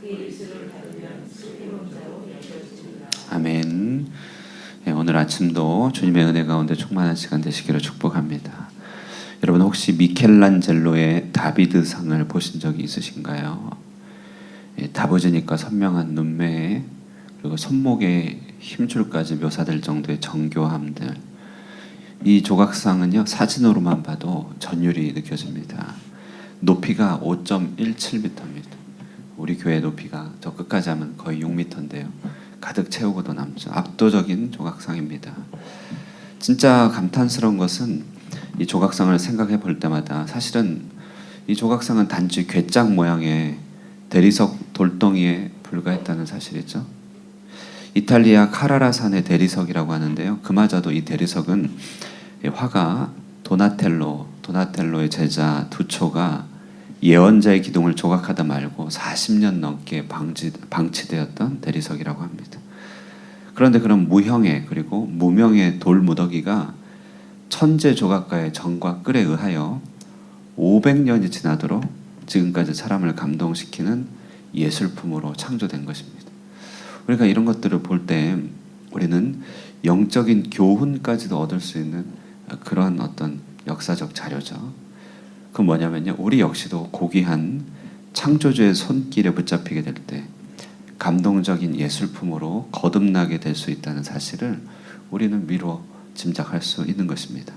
그의 입술을 닫으면 슬기로운 자로 여겨지리라. 아멘. 네, 오늘 아침도 주님의 은혜 가운데 충만한 시간 되시기를 축복합니다. 여러분 혹시 미켈란젤로의 다비드상을 보신 적이 있으신가요? 다부지니까 선명한 눈매 그리고 손목에 힘줄까지 묘사될 정도의 정교함들. 이 조각상은요 사진으로만 봐도 전율이 느껴집니다. 높이가 5.17m입니다. 우리 교회 높이가 저 끝까지 하면 거의 6m인데요. 가득 채우고도 남죠. 압도적인 조각상입니다. 진짜 감탄스러운 것은 이 조각상을 생각해 볼 때마다 사실은 이 조각상은 단지 궤짝 모양의 대리석 돌덩이에 불과했다는 사실이죠. 이탈리아 카라라산의 대리석이라고 하는데요. 그마저도 이 대리석은 화가 도나텔로의 제자 두초가 예언자의 기둥을 조각하다 말고 40년 넘게 방치되었던 대리석이라고 합니다. 그런데 그런 무형의 그리고 무명의 돌 무더기가 천재 조각가의 정과 끌에 의하여 500년이 지나도록 지금까지 사람을 감동시키는 예술품으로 창조된 것입니다. 우리가 이런 것들을 볼 때 우리는 영적인 교훈까지도 얻을 수 있는 그런 어떤 역사적 자료죠. 그건 뭐냐면요, 우리 역시도 고귀한 창조주의 손길에 붙잡히게 될 때 감동적인 예술품으로 거듭나게 될 수 있다는 사실을 우리는 미루어 짐작할 수 있는 것입니다.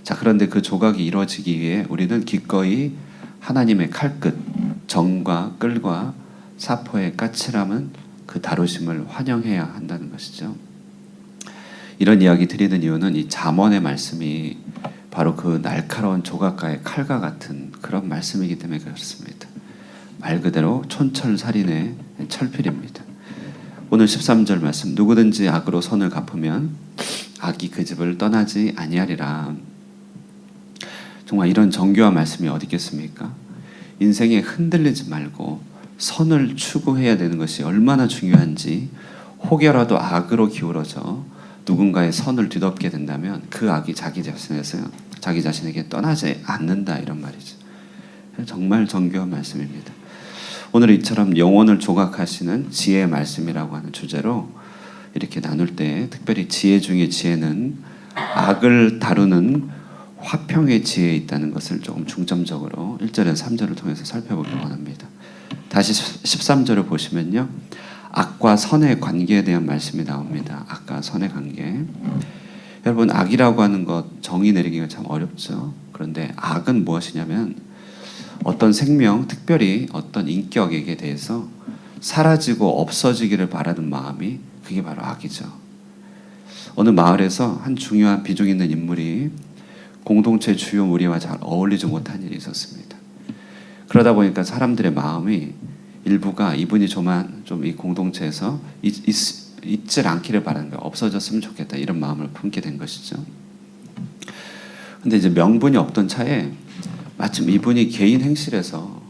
자, 그런데 그 조각이 이루어지기 위해 우리는 기꺼이 하나님의 칼끝, 정과 끌과 사포의 까칠함은 그 다루심을 환영해야 한다는 것이죠. 이런 이야기 드리는 이유는 이 잠언의 말씀이 바로 그 날카로운 조각가의 칼과 같은 그런 말씀이기 때문에 그렇습니다. 말 그대로 촌철살인의 철필입니다. 오늘 13절 말씀, 누구든지 악으로 손을 갚으면 악이 그 집을 떠나지 아니하리라. 정말 이런 정교한 말씀이 어디 있겠습니까? 인생에 흔들리지 말고 선을 추구해야 되는 것이 얼마나 중요한지, 혹여라도 악으로 기울어져 누군가의 선을 뒤덮게 된다면 그 악이 자기 자신에게 떠나지 않는다, 이런 말이죠. 정말 정교한 말씀입니다. 오늘 이처럼 영혼을 조각하시는 지혜의 말씀이라고 하는 주제로 이렇게 나눌 때 특별히 지혜 중에 지혜는 악을 다루는 화평의 지혜에 있다는 것을 조금 중점적으로 1절에서 3절을 통해서 살펴보기 원합니다. 다시 13절을 보시면요, 악과 선의 관계에 대한 말씀이 나옵니다. 악과 선의 관계. 여러분, 악이라고 하는 것 정의 내리기가 참 어렵죠. 그런데 악은 무엇이냐면 어떤 생명, 특별히 어떤 인격에게 대해서 사라지고 없어지기를 바라는 마음이, 그게 바로 악이죠. 어느 마을에서 한 중요한 비중 있는 인물이 공동체 주요 무리와 잘 어울리지 못한 일이 있었습니다. 그러다 보니까 사람들의 마음이 일부가 이분이 좀 이 공동체에서 있질 않기를 바라는 거예요. 없어졌으면 좋겠다, 이런 마음을 품게 된 것이죠. 근데 이제 명분이 없던 차에 마침 이분이 개인 행실에서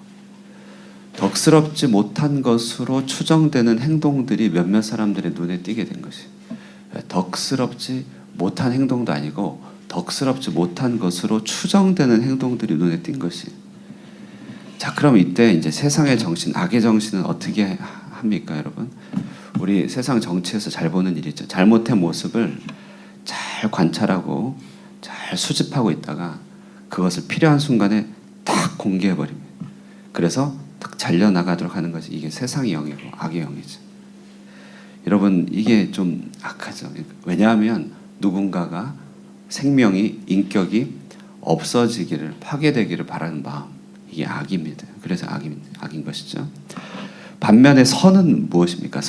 덕스럽지 못한 것으로 추정되는 행동들이 몇몇 사람들의 눈에 띄게 된 것이, 덕스럽지 못한 행동도 아니고 덕스럽지 못한 것으로 추정되는 행동들이 눈에 띈 것이. 자, 그럼 이때 이제 세상의 정신, 악의 정신은 어떻게 합니까, 여러분? 우리 세상 정치에서 잘 보는 일이죠. 잘못된 모습을 잘 관찰하고 잘 수집하고 있다가 그것을 필요한 순간에 딱 공개해버립니다. 그래서 딱 잘려나가도록 하는 것이, 이게 세상의 영이고 악의 영이죠. 여러분, 이게 좀 악하죠. 왜냐하면 누군가가 생명이, 인격이 없어지기를, 파괴되기를 바라는 마음, 이게 악입니다. 그래서 악인 것이죠. 반면에 선은 무엇입니까?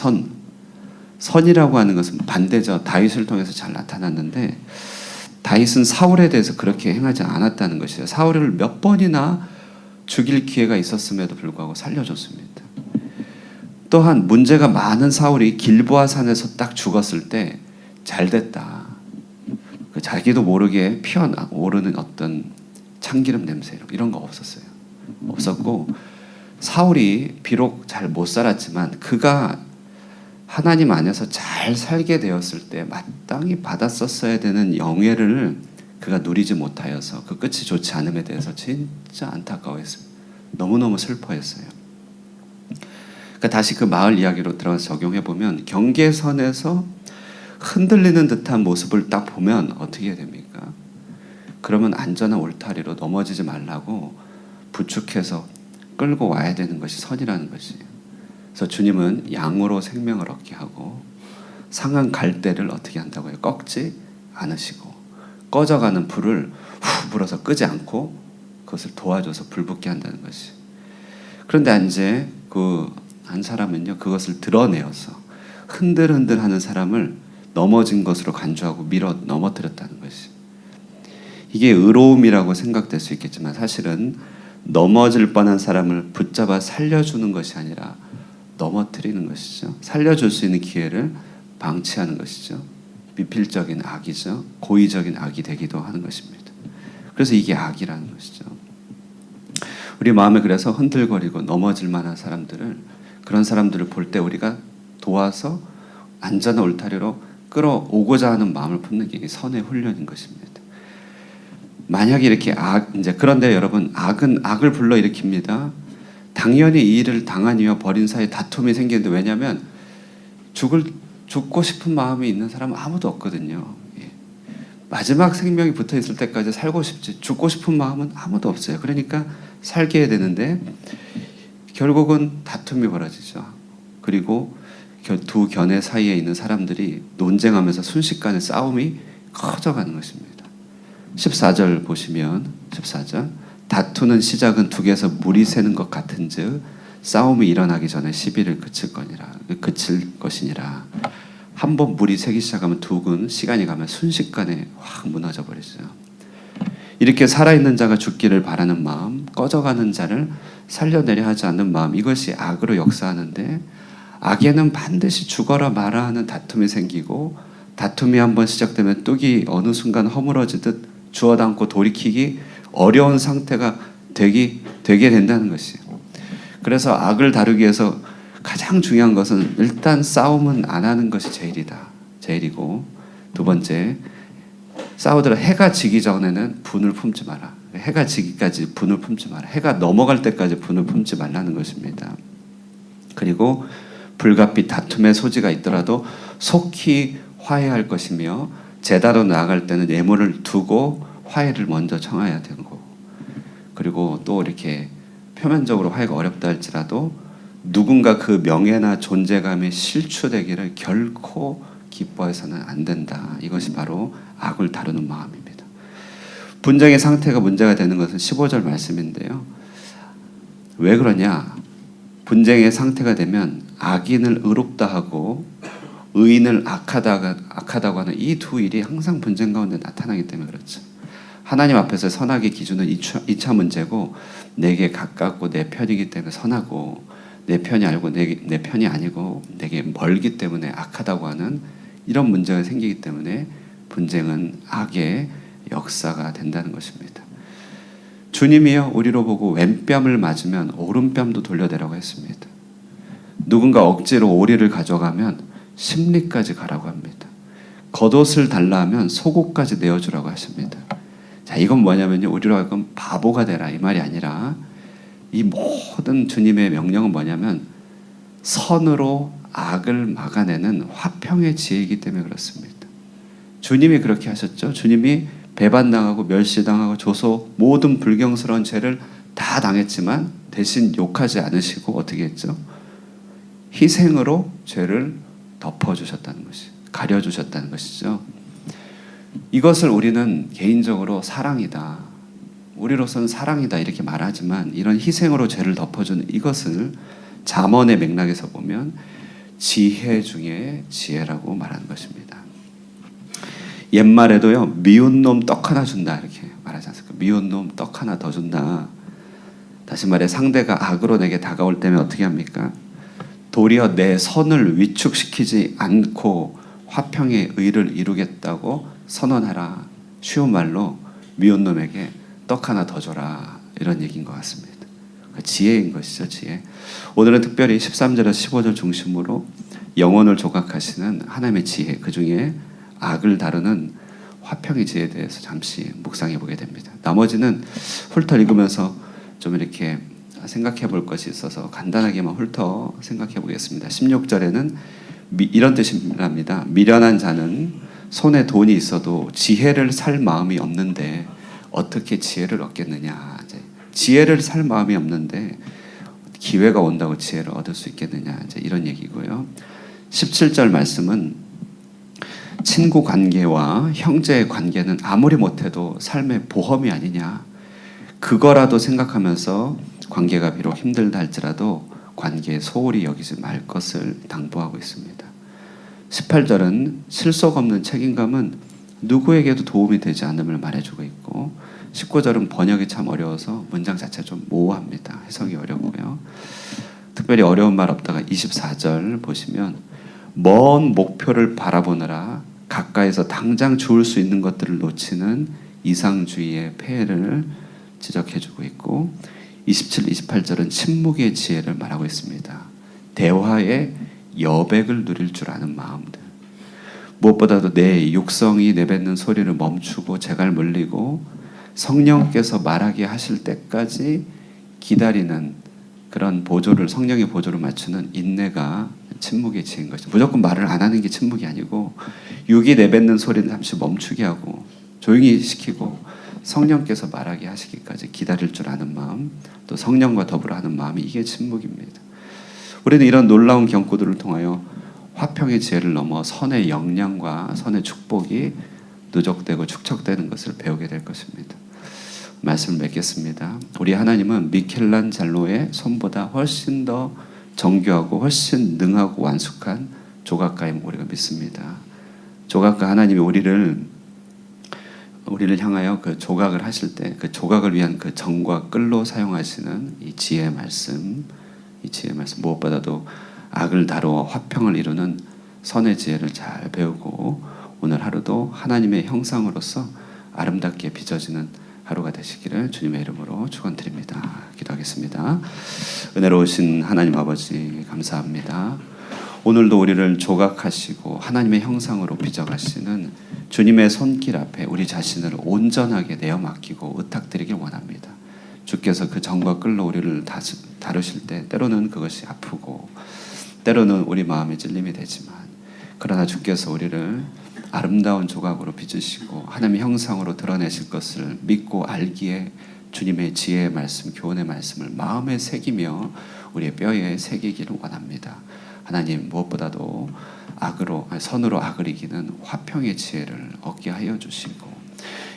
선이라고 하는 것은 반대죠. 다윗을 통해서 잘 나타났는데 다윗은 사울에 대해서 그렇게 행하지 않았다는 것이에요. 사울을 몇 번이나 죽일 기회가 있었음에도 불구하고 살려줬습니다. 또한 문제가 많은 사울이 길보아 산에서 딱 죽었을 때 잘됐다, 자기도 모르게 피어오르는 어떤 참기름 냄새, 이런 거 없었고, 사울이 비록 잘 못 살았지만 그가 하나님 안에서 잘 살게 되었을 때 마땅히 받았었어야 되는 영예를 그가 누리지 못하여서 그 끝이 좋지 않음에 대해서 진짜 안타까워했습니다. 너무너무 슬퍼했어요. 그러니까 다시 그 마을 이야기로 들어가서 적용해 보면 경계선에서 흔들리는 듯한 모습을 딱 보면 어떻게 해야 됩니까? 그러면 안전한 울타리로 넘어지지 말라고 부축해서 끌고 와야 되는 것이 선이라는 것이에요. 그래서 주님은 양으로 생명을 얻게 하고 상한 갈대를 어떻게 한다고요? 꺾지 않으시고 꺼져가는 불을 후 불어서 끄지 않고 그것을 도와줘서 불붙게 한다는 것이. 그런데 이제 그 한 사람은요 그것을 드러내어서 흔들흔들하는 사람을 넘어진 것으로 간주하고 밀어 넘어뜨렸다는 것이. 이게 의로움이라고 생각될 수 있겠지만 사실은 넘어질 뻔한 사람을 붙잡아 살려주는 것이 아니라 넘어뜨리는 것이죠. 살려줄 수 있는 기회를 방치하는 것이죠. 미필적인 악이죠. 고의적인 악이 되기도 하는 것입니다. 그래서 이게 악이라는 것이죠. 우리 마음에 그래서 흔들거리고 넘어질 만한 사람들을 그런 사람들을 볼 때 우리가 도와서 안전한 울타리로 끌어오고자 하는 마음을 품는 게 선의 훈련인 것입니다. 만약에 이렇게 이제 그런데 여러분 악은 악을 불러일으킵니다. 당연히 이 일을 당한 이와 벌인 사이에 다툼이 생기는데 왜냐하면 죽고 싶은 마음이 있는 사람은 아무도 없거든요. 예. 마지막 생명이 붙어 있을 때까지 살고 싶지 죽고 싶은 마음은 아무도 없어요. 그러니까 살게 해야 되는데 결국은 다툼이 벌어지죠. 그리고 두 견해 사이에 있는 사람들이 논쟁하면서 순식간에 싸움이 커져가는 것입니다. 14절 보시면 14절 다투는 시작은 둑에서 물이 새는 것 같은즉 싸움이 일어나기 전에 시비를 그칠 것이니라. 한번 물이 새기 시작하면 둑은 시간이 가면 순식간에 확 무너져 버리죠. 이렇게 살아있는 자가 죽기를 바라는 마음, 꺼져가는 자를 살려내려 하지 않는 마음, 이것이 악으로 역사하는데 악에는 반드시 죽어라 마라 하는 다툼이 생기고 다툼이 한번 시작되면 뚝이 어느 순간 허물어지듯 주워 담고 돌이키기 어려운 상태가 되게 된다는 것이에요. 그래서 악을 다루기 위해서 가장 중요한 것은 일단 싸움은 안 하는 것이 제일이고 두 번째 싸우더라 해가 지기 전에는 분을 품지 마라. 해가 지기까지 분을 품지 마라. 해가 넘어갈 때까지 분을 품지 말라는 것입니다. 그리고 불가피 다툼의 소지가 있더라도 속히 화해할 것이며 제다로 나아갈 때는 예물을 두고 화해를 먼저 청해야 되는 거고 그리고 또 이렇게 표면적으로 화해가 어렵다 할지라도 누군가 그 명예나 존재감이 실추되기를 결코 기뻐해서는 안 된다. 이것이 바로 악을 다루는 마음입니다. 분쟁의 상태가 문제가 되는 것은 15절 말씀인데요. 왜 그러냐? 분쟁의 상태가 되면 악인을 의롭다 하고 의인을 악하다고 하는 이 두 일이 항상 분쟁 가운데 나타나기 때문에 그렇죠. 하나님 앞에서 선악의 기준은 2차 문제고 내게 가깝고 내 편이기 때문에 선하고 내 편이 아니고 내 편이 아니고 내게 멀기 때문에 악하다고 하는 이런 문제가 생기기 때문에 분쟁은 악의 역사가 된다는 것입니다. 주님이요 우리로 보고 왼뺨을 맞으면 오른뺨도 돌려대라고 했습니다. 누군가 억지로 오리를 가져가면 심리까지 가라고 합니다. 겉옷을 달라 하면 속옷까지 내어주라고 하십니다. 자, 이건 뭐냐면요 우리로 하여금 바보가 되라 이 말이 아니라 이 모든 주님의 명령은 뭐냐면 선으로 악을 막아내는 화평의 지혜이기 때문에 그렇습니다. 주님이 그렇게 하셨죠. 주님이 배반당하고 멸시당하고 조소 모든 불경스러운 죄를 다 당했지만 대신 욕하지 않으시고 어떻게 했죠? 희생으로 죄를 덮어주셨다는 것이 가려주셨다는 것이죠. 이것을 우리는 개인적으로 사랑이다. 우리로서는 사랑이다 이렇게 말하지만 이런 희생으로 죄를 덮어주는 이것을 잠언의 맥락에서 보면 지혜 중에 지혜라고 말하는 것입니다. 옛말에도요 미운 놈 떡 하나 준다 이렇게 말하지 않습니까? 미운 놈 떡 하나 더 준다. 다시 말해 상대가 악으로 내게 다가올 때면 어떻게 합니까? 도리어 내 선을 위축시키지 않고 화평의 의를 이루겠다고 선언하라. 쉬운 말로 미운 놈에게 떡 하나 더 줘라 이런 얘기인 것 같습니다. 지혜인 것이죠. 지혜. 오늘은 특별히 13절에서 15절 중심으로 영혼을 조각하시는 하나님의 지혜 그 중에 악을 다루는 화평의 지혜에 대해서 잠시 묵상해 보게 됩니다. 나머지는 훑어 읽으면서 좀 이렇게 생각해 볼 것이 있어서 간단하게만 훑어 생각해 보겠습니다. 16절에는 이런 뜻입니다. 미련한 자는 손에 돈이 있어도 지혜를 살 마음이 없는데 어떻게 지혜를 얻겠느냐. 지혜를 살 마음이 없는데 기회가 온다고 지혜를 얻을 수 있겠느냐. 이런 얘기고요. 17절 말씀은 친구 관계와 형제의 관계는 아무리 못해도 삶의 보험이 아니냐. 그거라도 생각하면서 관계가 비록 힘들다 할지라도 관계에 소홀히 여기지 말 것을 당부하고 있습니다. 18절은 실속 없는 책임감은 누구에게도 도움이 되지 않음을 말해주고 있고 19절은 번역이 참 어려워서 문장 자체가 좀 모호합니다. 해석이 어렵고요. 특별히 어려운 말 없다가 24절 보시면 먼 목표를 바라보느라 가까이서 당장 주울 수 있는 것들을 놓치는 이상주의의 폐해를 지적해주고 있고 27, 28절은 침묵의 지혜를 말하고 있습니다. 대화의 여백을 누릴 줄 아는 마음들. 무엇보다도 내 육성이 내뱉는 소리를 멈추고 제갈 물리고 성령께서 말하게 하실 때까지 기다리는 그런 보조를 성령의 보조를 맞추는 인내가 침묵의 지혜인 것이죠. 무조건 말을 안 하는 게 침묵이 아니고 육이 내뱉는 소리를 잠시 멈추게 하고 조용히 시키고 성령께서 말하게 하시기까지 기다릴 줄 아는 마음, 또 성령과 더불어 하는 마음이 이게 침묵입니다. 우리는 이런 놀라운 경고들을 통하여 화평의 지혜를 넘어 선의 영향과 선의 축복이 누적되고 축적되는 것을 배우게 될 것입니다. 말씀을 맺겠습니다. 우리 하나님은 미켈란젤로의 손보다 훨씬 더 정교하고 훨씬 능하고 완숙한 조각가임을 우리가 믿습니다. 조각가 하나님이 우리를 향하여 그 조각을 하실 때 그 조각을 위한 그 정과 끌로 사용하시는 이 지혜의 말씀, 무엇보다도 악을 다루어 화평을 이루는 선의 지혜를 잘 배우고 오늘 하루도 하나님의 형상으로서 아름답게 빚어지는 하루가 되시기를 주님의 이름으로 축원드립니다. 기도하겠습니다. 은혜로우신 하나님 아버지 감사합니다. 오늘도 우리를 조각하시고 하나님의 형상으로 빚어가시는 주님의 손길 앞에 우리 자신을 온전하게 내어 맡기고 의탁드리길 원합니다. 주께서 그 정과 끌로 우리를 다루실 때 때로는 그것이 아프고 때로는 우리 마음에 찔림이 되지만 그러나 주께서 우리를 아름다운 조각으로 빚으시고 하나님의 형상으로 드러내실 것을 믿고 알기에 주님의 지혜의 말씀, 교훈의 말씀을 마음에 새기며 우리의 뼈에 새기기를 원합니다. 하나님 무엇보다도 선으로 악을 이기는 화평의 지혜를 얻게 하여 주시고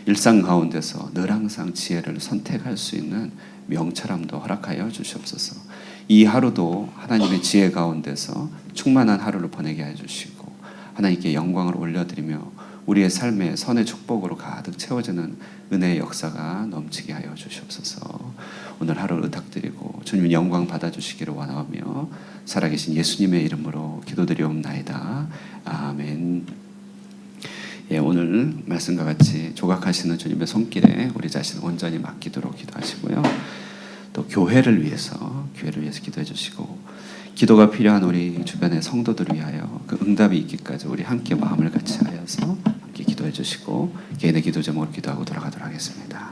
일상 가운데서 늘 항상 지혜를 선택할 수 있는 명철함도 허락하여 주시옵소서. 이 하루도 하나님의 지혜 가운데서 충만한 하루를 보내게 하여 주시고 하나님께 영광을 올려드리며 우리의 삶에 선의 축복으로 가득 채워지는 은혜의 역사가 넘치게 하여 주시옵소서. 오늘 하루를 의탁드리고 주님 영광 받아주시기를 원하며 살아계신 예수님의 이름으로 기도드리옵나이다. 아멘. 오늘 말씀과 같이 조각하시는 주님의 손길에 우리 자신을 온전히 맡기도록 기도하시고요. 또 교회를 위해서 기도해 주시고 기도가 필요한 우리 주변의 성도들을 위하여 그 응답이 있기까지 우리 함께 마음을 같이 하여서 함께 기도해 주시고 개인의 기도 제목으로 기도하고 돌아가도록 하겠습니다.